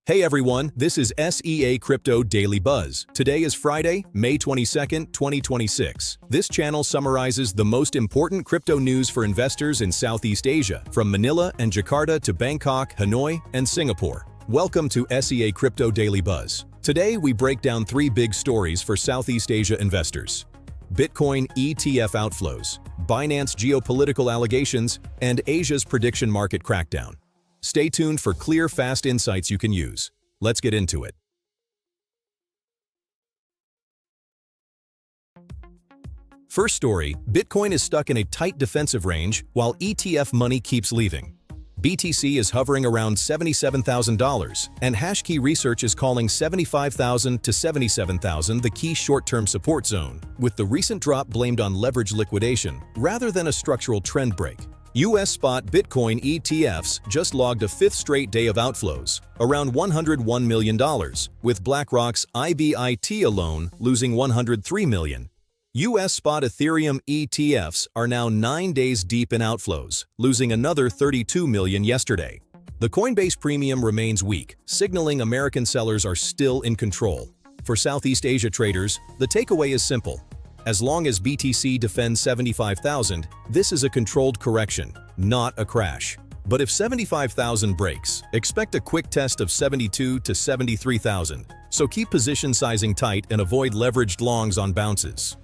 Hey everyone, this is SEA Crypto Daily Buzz. Today is Friday, May 22nd, 2026. This channel summarizes the most important crypto news for investors in Southeast Asia, from Manila and Jakarta to Bangkok, Hanoi, and Singapore. Welcome to SEA Crypto Daily Buzz. Today we break down three big stories for Southeast Asia investors: Bitcoin ETF outflows, Binance geopolitical allegations, and Asia's prediction market crackdown. Stay tuned for clear, fast insights you can use. Let's get into it. First story, Bitcoin is stuck in a tight defensive range while ETF money keeps leaving. BTC is hovering around $77,000, and Hashkey Research is calling $75,000 to $77,000 the key short-term support zone, with the recent drop blamed on leverage liquidation rather than a structural trend break. U.S. spot Bitcoin ETFs just logged a fifth straight day of outflows, around $101 million, with BlackRock's IBIT alone losing $103 million. U.S. spot Ethereum ETFs are now 9 days deep in outflows, losing another $32 million yesterday. The Coinbase premium remains weak, signaling American sellers are still in control. For Southeast Asia traders, the takeaway is simple. As long as BTC defends 75,000, this is a controlled correction, not a crash. But if 75,000 breaks, expect a quick test of 72 to 73,000. So keep position sizing tight and avoid leveraged longs on bounces.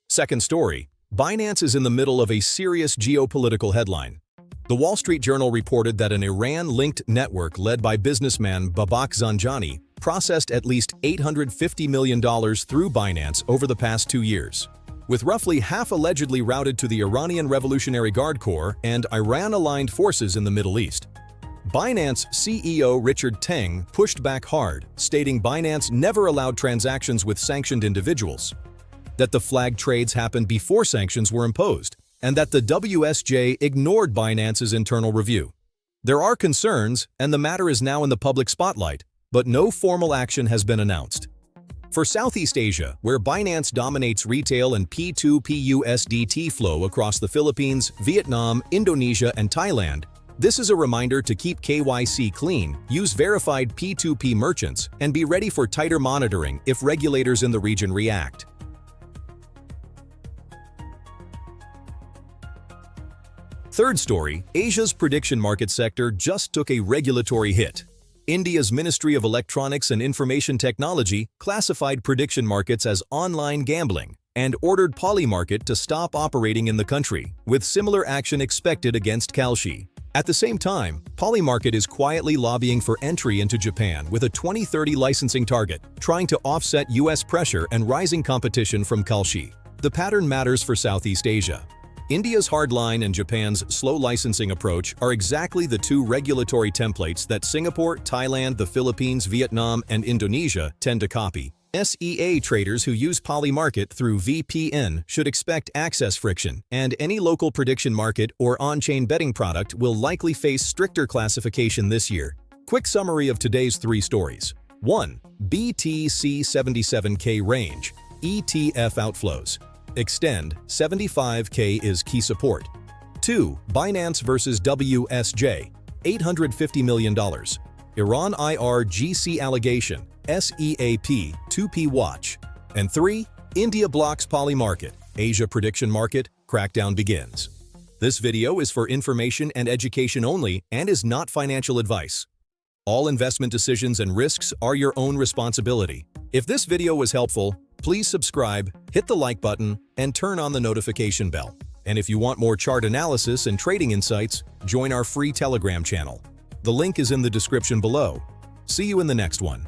Second story, Binance is in the middle of a serious geopolitical headline. The Wall Street Journal reported that an Iran-linked network led by businessman Babak Zanjani processed at least $850 million through Binance over the past 2 years, with roughly half allegedly routed to the Iranian Revolutionary Guard Corps and Iran-aligned forces in the Middle East. Binance CEO Richard Teng pushed back hard, stating Binance never allowed transactions with sanctioned individuals, that the flag trades happened before sanctions were imposed, and that the WSJ ignored Binance's internal review. There are concerns, and the matter is now in the public spotlight, but no formal action has been announced. For Southeast Asia, where Binance dominates retail and P2P USDT flow across the Philippines, Vietnam, Indonesia, and Thailand, this is a reminder to keep KYC clean, use verified P2P merchants, and be ready for tighter monitoring if regulators in the region react. Third story, Asia's prediction market sector just took a regulatory hit. India's Ministry of Electronics and Information Technology classified prediction markets as online gambling and ordered Polymarket to stop operating in the country, with similar action expected against Kalshi. At the same time, Polymarket is quietly lobbying for entry into Japan with a 2030 licensing target, trying to offset U.S. pressure and rising competition from Kalshi. The pattern matters for Southeast Asia. India's hardline and Japan's slow licensing approach are exactly the two regulatory templates that Singapore, Thailand, the Philippines, Vietnam, and Indonesia tend to copy. SEA traders who use Polymarket through VPN should expect access friction, and any local prediction market or on-chain betting product will likely face stricter classification this year. Quick summary of today's three stories. 1. BTC 77K range, ETF outflows. Extend, 75K is key support. 2. Binance vs. WSJ, $850 million. Iran IRGC allegation, SEAP, 2P watch. And 3. India blocks Polymarket, Asia prediction market, crackdown begins. This video is for information and education only and is not financial advice. All investment decisions and risks are your own responsibility. If this video was helpful, please subscribe, hit the like button, and turn on the notification bell. And if you want more chart analysis and trading insights, join our free Telegram channel. The link is in the description below. See you in the next one.